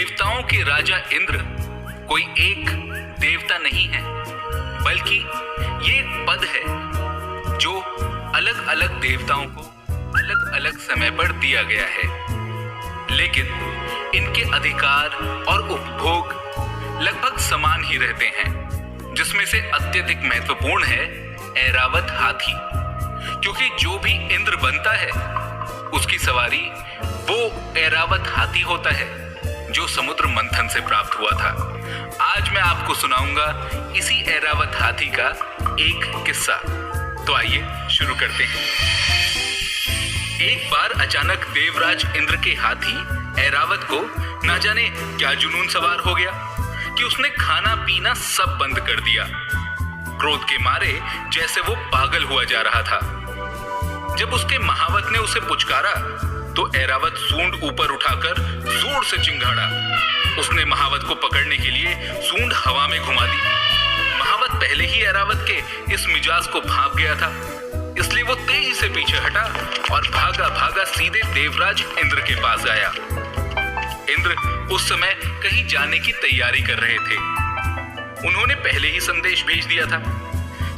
देवताओं के राजा इंद्र कोई एक देवता नहीं है, बल्कि ये एक पद है जो अलग अलग देवताओं को अलग अलग समय पर दिया गया है, लेकिन इनके अधिकार और उपभोग लगभग समान ही रहते हैं, जिसमें से अत्यधिक महत्वपूर्ण है ऐरावत हाथी। क्योंकि जो भी इंद्र बनता है उसकी सवारी वो ऐरावत हाथी होता है जो समुद्र मंथन से प्राप्त हुआ था। आज मैं आपको सुनाऊंगा इसी ऐरावत हाथी का एक किस्सा। तो आइए शुरू करते हैं। एक बार अचानक देवराज इंद्र के हाथी ऐरावत को ना जाने क्या जुनून सवार हो गया कि उसने खाना पीना सब बंद कर दिया। क्रोध के मारे जैसे वो पागल हुआ जा रहा था। जब उसके महावत ने उसे पुचकारा तो ऐरावत सूंड ऊपर उठाकर जोर से चिंगाड़ा। उसने महावत को पकड़ने के लिए सूंड हवा में घुमा दी। महावत पहले ही ऐरावत के इस मिजाज को भांप गया था, इसलिए वो तेजी से पीछे हटा और भागा भागा सीधे देवराज इंद्र के पास आया। इंद्र उस समय कहीं जाने की तैयारी कर रहे थे। उन्होंने पहले ही संदेश भेज दिया था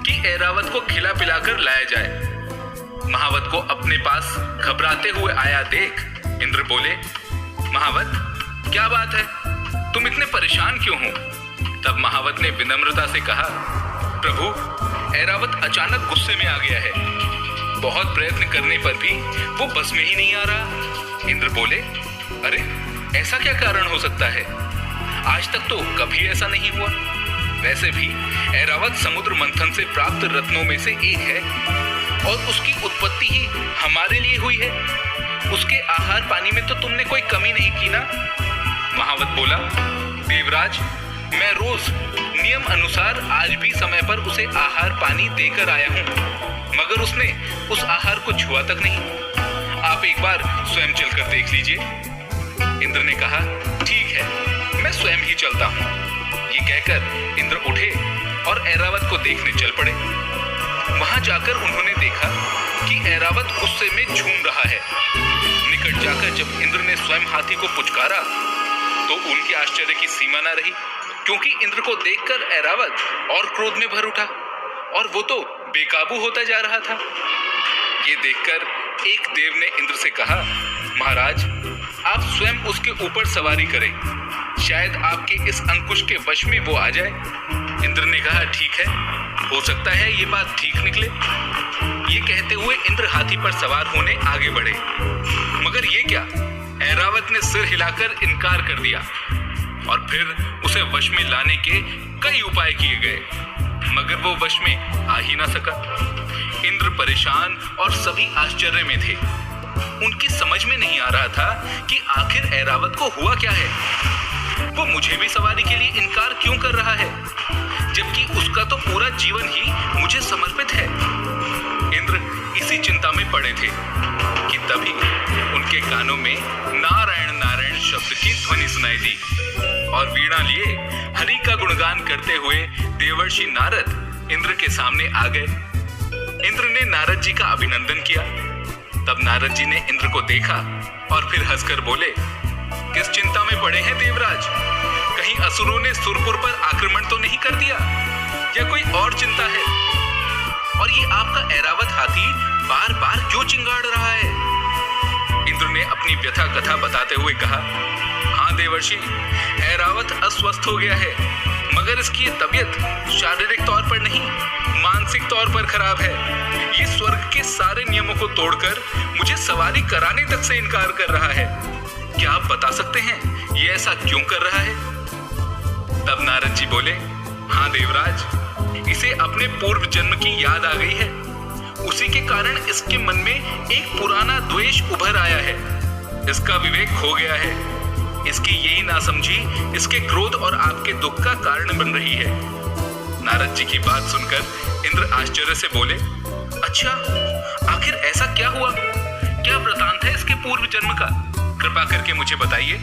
कि ऐरावत को खिला पिलाकर लाया जाए। महावत को अपने पास घबराते हुए आया देख इंद्र बोले, महावत क्या बात है, तुम इतने परेशान क्यों हो? तब महावत ने विनम्रता से कहा, प्रभु ऐरावत अचानक गुस्से में आ गया है। बहुत प्रयत्न करने पर भी वो बस में ही नहीं आ रहा। इंद्र बोले, अरे ऐसा क्या कारण हो सकता है? आज तक तो कभी ऐसा नहीं हुआ। वैसे भी ऐरावत समुद्र मंथन से प्राप्त रत्नों में से एक है और उसकी उत्पत्ति ही हमारे लिए हुई है। उसके आहार पानी में तो तुमने कोई कमी नहीं की ना? महावत बोला, देवराज मैं रोज नियम अनुसार आज भी समय पर उसे आहार पानी देकर आया हूँ, मगर उसने उस आहार को छुआ तक नहीं। आप एक बार स्वयं चलकर देख लीजिए। इंद्र ने कहा, ठीक है मैं स्वयं ही चलता हूँ। ये कहकर इंद्र उठे और ऐरावत को देखने चल पड़े। वहां जाकर उन्होंने देखा कि ऐरावत गुस्से में झूम रहा है। निकट जाकर जब इंद्र ने स्वयं हाथी को पुचकारा तो उनके आश्चर्य की सीमा न रही, क्योंकि इंद्र को देखकर ऐरावत और क्रोध में भर उठा और वो तो बेकाबू होता जा रहा था। ये देखकर एक देव ने इंद्र से कहा, महाराज आप स्वयं उसके ऊपर सवारी करें, शायद आपके इस अंकुश के वश में वो आ जाए। इंद्र ने कहा, ठीक है, हो सकता है ये बात ठीक निकले। ये कहते हुए इंद्र हाथी पर सवार होने आगे बढ़े, मगर ये क्या, ऐरावत ने सिर हिलाकर इनकार कर दिया और फिर उसे वश में लाने के कई उपाय किए गए, मगर वो वश में आ ही ना सका। इंद्र परेशान और सभी आश्चर्य में थे। उनकी समझ में नहीं आ रहा था कि आखिर ऐरावत को हुआ क्या है। वो मुझे भी सवारी के लिए इनकार क्यों कर रहा है, जबकि उसका तो पूरा जीवन ही मुझे समर्पित है। इंद्र इसी चिंता में पड़े थे कि तभी उनके कानों में नारायण नारायण शब्द की ध्वनि सुनाई दी और वीणा लिए हरि का गुणगान करते हुए देवर्षि नारद इंद्र के सामने आ गए। इंद्र ने नारद जी का अभिनंदन किया। तब नारद जी ने इंद्र को देखा और फिर हंसकर बोले, किस चिंता में पड़े हैं देवराज? कहीं असुरों ने सुरपुर पर आक्रमण तो नहीं कर दिया या कोई और चिंता है? और ये आपका ऐरावत हाथी बार बार क्यों चिंगाड़ रहा है? इंद्र ने अपनी व्यथा कथा बताते हुए कहा, हाँ देवर्षि, ऐरावत अस्वस्थ हो गया है, मगर इसकी ये तबीयत शारीरिक तौर पर नहीं मानसिक तौर पर खराब है। ये स्वर्ग के सारे नियमों को तोड़कर मुझे सवारी कराने तक से इनकार कर रहा है। क्या आप बता सकते हैं ये ऐसा क्यों कर रहा है? तब नारद जी बोले, हाँ देवराज, इसे अपने पूर्व जन्म की याद आ गई है। उसी के कारण इसके मन में एक पुराना द्वेष उभर आया है। इसका विवेक खो गया है। इसकी यही नासमझी इसके क्रोध और आपके दुख का कारण बन रही है। नारद जी की बात सुनकर इंद्र आश्चर्य से बोले, अच्छा, आखिर ऐसा क्या हुआ? क्या वृतांत है इसके पूर्व जन्म का? कृपा करके मुझे बताइए।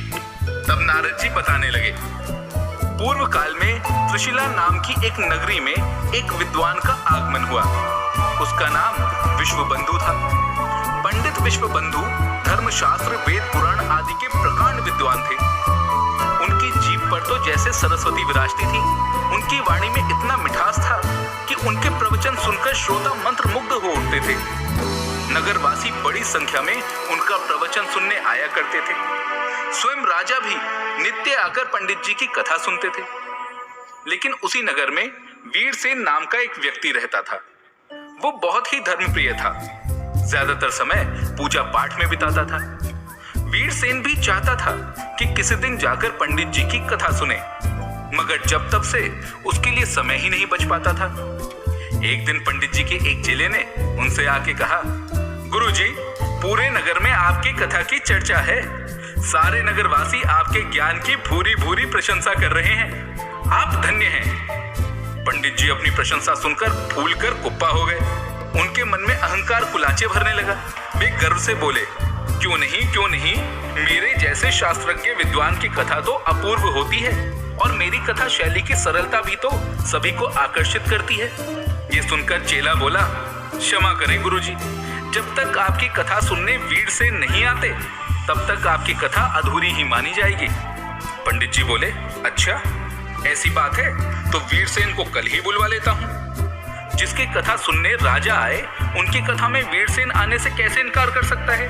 तब नारद जी बताने लगे, पूर्व काल में त्रिशिला नाम की एक नगरी में एक विद्वान का आगमन हुआ। उसका नाम विश्वबंधु था। पंडित विश्वबंधु धर्मशास्त्र, वेद पुराण आदि के प्रकांड विद्वान थे। जैसे सरस्वती विराजती थी। उनकी वाणी में इतना मिठास था कि उनके प्रवचन सुनकर श्रोता मंत्रमुग्ध हो उठते थे। नगरवासी बड़ी संख्या में उनका प्रवचन सुनने आया करते थे। स्वयं राजा भी नित्य आकर पंडित जी की कथा सुनते थे। लेकिन उसी नगर में वीरसेन नाम का एक व्यक्ति रहता था। वो बहुत ही धर्मप्रिय था, ज्यादातर समय पूजा पाठ में बिताता था। वीरसेन भी चाहता था कि किसी दिन जाकर पंडित जी की कथा सुने, मगर जब तब से उसके लिए समय ही नहीं बच पाता था। एक दिन पंडित जी के एक चेले ने उनसे आके कहा, गुरुजी, पूरे नगर में आपकी कथा की चर्चा है। सारे नगरवासी आपके ज्ञान की भूरी भूरी प्रशंसा कर रहे हैं। आप धन्य हैं। पंडित जी अपनी प्रशंसा सुनकर फूलकर कुप्पा हो गए। उनके मन में अहंकार कुलाचे भरने लगा। वे गर्व से बोले, क्यों नहीं, मेरे जैसे शास्त्रज्ञ विद्वान की कथा तो अपूर्व होती है और मेरी कथा शैली की सरलता भी तो सभी को आकर्षित करती है। ये सुनकर चेला बोला, क्षमा करें गुरुजी, जब तक आपकी कथा सुनने वीरसेन नहीं आते तब तक आपकी कथा अधूरी ही मानी जाएगी। पंडित जी बोले, अच्छा ऐसी बात है तो वीरसेन को कल ही बुलवा लेता हूँ। जिसकी कथा सुनने राजा आए, उनकी कथा में वीरसेन आने से कैसे इनकार कर सकता है?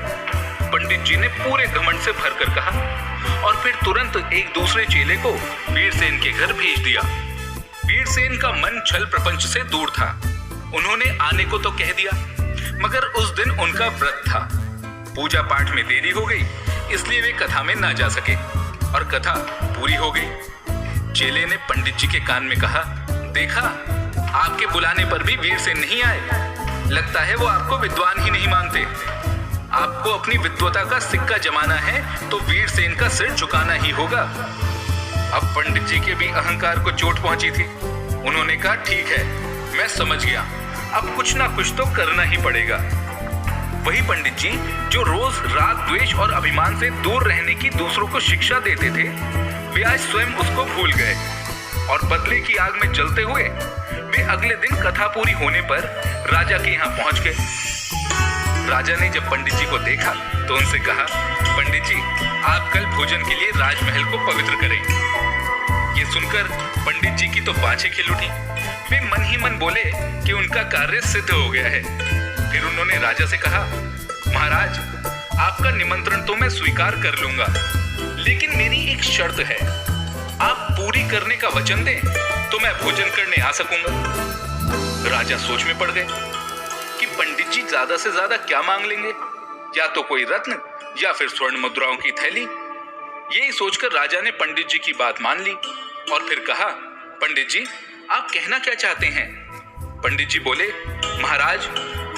पंडित जी ने पूरे घमंड से भरकर कहा और फिर तुरंत एक दूसरे चेले को वीरसेन के घर भेज दिया। वीरसेन का मन छल प्रपंच से दूर था। उन्होंने आने को तो कह दिया, मगर उस दिन उनका व्रत था। पूजा पाठ में देरी हो गई, इसलिए वे कथा में ना जा सके और कथा पूरी हो गई। चेले ने पंडित जी के कान में कहा, देखा, आपके बुलाने पर भी वीरसेन नहीं आए। लगता है वो आपको विद्वान ही नहीं मानते। आपको अपनी विद्वता का सिक्का जमाना है तो वीरसेन का सिर झुकाना ही होगा। अब पंडित जी के भी अहंकार को चोट पहुंची थी। उन्होंने कहा, ठीक है, मैं समझ गया, अब कुछ ना कुछ तो करना ही पड़ेगा। वही पंडित जी जो रोज राग, द्वेष और अभिमान से दूर रहने की दूसरों को शिक्षा देते थे, वे आज स्वयं उसको भूल गए और बदले की आग में जलते हुए वे अगले दिन कथा पूरी होने पर राजा के यहाँ पहुंच गए। राजा ने जब पंडित जी को देखा तो उनसे कहा, पंडित जी, आप कल भोजन के लिए राजमहल को पवित्र करें। ये सुनकर पंडित जी की तो बाछें खिल उठी। वे मन ही मन बोले कि उनका कार्य सिद्ध हो गया है। फिर उन्होंने राजा से कहा, महाराज, आपका निमंत्रण तो मैं स्वीकार कर लूंगा, लेकिन मेरी एक शर्त है। आप पूरी करने का वचन दें तो मैं भोजन करने आ सकूंगा। राजा सोच में पड़ गए कि पंडित जी ज्यादा से ज्यादा क्या मांग लेंगे, या तो कोई रत्न या फिर स्वर्ण मुद्राओं की थैली। यही सोचकर राजा ने पंडित जी की बात मान ली और फिर कहा, पंडित जी, आप कहना क्या चाहते हैं? पंडित जी बोले, महाराज,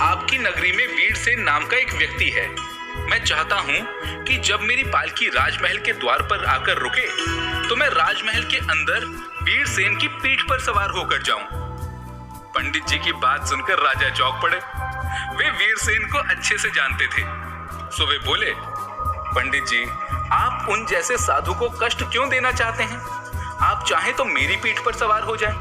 आपकी नगरी में वीरसेन नाम का एक व्यक्ति है। मैं चाहता हूं कि जब मेरी पालकी राजमहल के द्वार पर आकर रुके तो मैं राजमहल के अंदर वीरसेन की पीठ पर सवार होकर जाऊं। पंडित जी की बात सुनकर राजा चौंक पड़े। वे वीरसेन को अच्छे से जानते थे, सो वे बोले, पंडित जी, आप उन जैसे साधु को कष्ट क्यों देना चाहते हैं? आप चाहें तो मेरी पीठ पर सवार हो जाएं,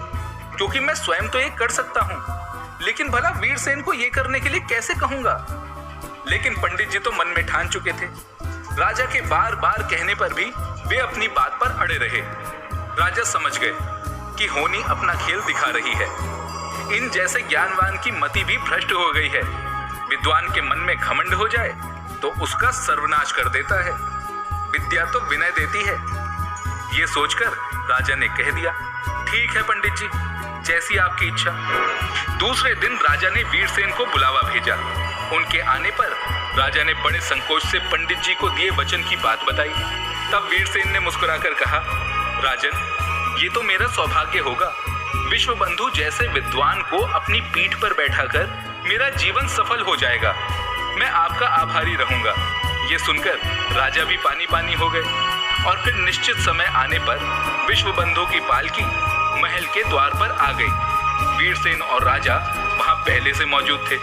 क्योंकि मैं स्वयं तो ये कर सकता हूं, लेकिन भला वीरसेन को ये करने के लिए कैसे कहूंगा? लेकिन पंडित जी तो मन में ठान चुके थे। राजा के बार बार कहने पर भी वे अपनी बात पर अड़े रहे। राजा समझ गए कि होनी अपना खेल दिखा रही है। इन जैसे ज्ञानवान की मति भी भ्रष्ट हो गई है। विद्वान के मन में घमंड हो जाए तो उसका सर्वनाश कर देता है। विद्या तो विनय देती है। ये सोचकर राजा ने कह दिया, ठीक है पंडित जी, जैसी आपकी इच्छा। दूसरे दिन राजा ने वीरसेन को बुलावा भेजा। उनके आने पर राजा ने बड़े संकोच से पंडित जी को दिए वचन की बात बताई। तब वीरसेन ने मुस्कुराकर कहा, राजन, ये तो मेरा सौभाग्य होगा। विश्वबंधु जैसे विद्वान को अपनी पीठ पर बैठाकर मेरा जीवन सफल हो जाएगा। मैं आपका आभारी रहूंगा। ये सुनकर राजा भी पानी पानी हो गए और फिर निश्चित समय आने पर विश्वबंधु की पालकी महल के द्वार पर आ गई। वीरसेन और राजा वहां पहले से मौजूद थे।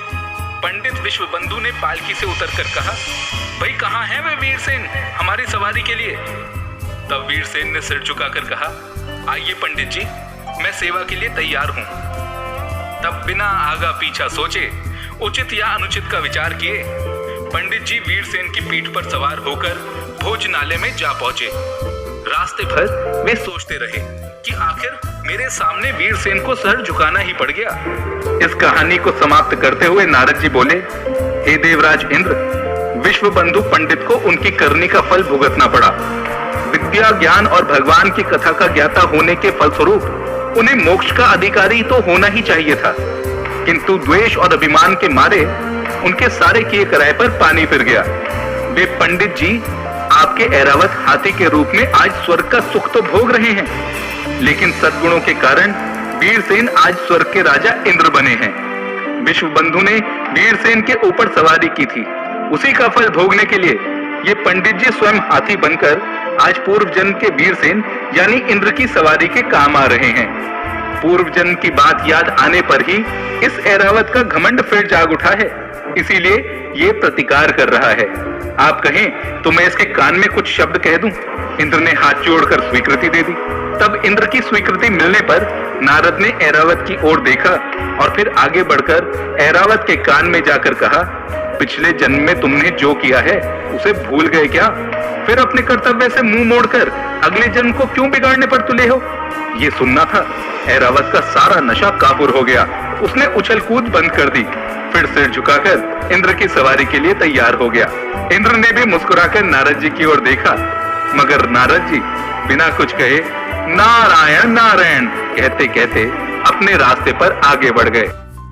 पंडित विश्वबंधु ने पालकी से उतरकर कहा, भाई कहाँ है वे वीरसेन हमारी सवारी के लिए? तब वीरसेन ने सिर झुकाकर कहा, आइए पंडित जी, मैं सेवा के लिए तैयार हूं। तब बिना आगा पीछा सोचे, उचित या अनुचित का विचार किए, पंडित जी वीरसेन की पीठ पर सवार होकर भोजनालय में जा पहुंचे। रास्ते भर वे सोचते रहे कि आखिर मेरे सामने वीरसेन को सर झुकाना ही पड़ गया। इस कहानी को समाप्त करते हुए नारद जी बोले, हे देवराज इंद्र, विश्व बंधु पंडित को उनकी करनी का फल भुगतना पड़ा। विद्या, ज्ञान और भगवान की कथा का ज्ञाता होने के फलस्वरूप उन्हें मोक्ष का अधिकारी तो होना ही चाहिए था, किंतु द्वेष और अभिमान के मारे उनके सारे किए कराए पर पानी फिर गया। वे पंडित जी आपके ऐरावत हाथी के रूप में आज स्वर्ग का सुख तो भोग रहे हैं, लेकिन सद्गुणों के कारण वीरसेन आज स्वर्ग के राजा इंद्र बने हैं। विश्व बंधु ने वीरसेन के ऊपर सवारी की थी, उसी का फल भोगने के लिए ये पंडित जी स्वयं हाथी बनकर आज पूर्व जन्म के वीरसेन यानी इंद्र की सवारी के काम आ रहे हैं। पूर्व जन्म की बात याद आने पर ही इस ऐरावत का घमंड फिर जाग उठा है, इसीलिए ये प्रतिकार कर रहा है। आप कहें तो मैं इसके कान में कुछ शब्द कह दूं। इंद्र ने हाथ जोड़कर स्वीकृति दे दी। तब इंद्र की स्वीकृति मिलने पर नारद ने ऐरावत की ओर देखा और फिर आगे बढ़कर ऐरावत के कान में जाकर कहा, पिछले जन्म में तुमने जो किया है उसे भूल गए क्या? फिर अपने कर्तव्य से मुंह मोड़कर अगले जन्म को क्यों बिगाड़ने पर तुले हो? ये सुनना था। ऐरावत का सारा नशा काबूर हो गया। उसने उछल कूद बंद कर दी, फिर सिर झुकाकर इंद्र की सवारी के लिए तैयार हो गया। इंद्र ने भी मुस्कुराकर नारद जी की ओर देखा, मगर नारद जी बिना कुछ कहे नारायण नारायण कहते कहते अपने रास्ते पर आगे बढ़ गए।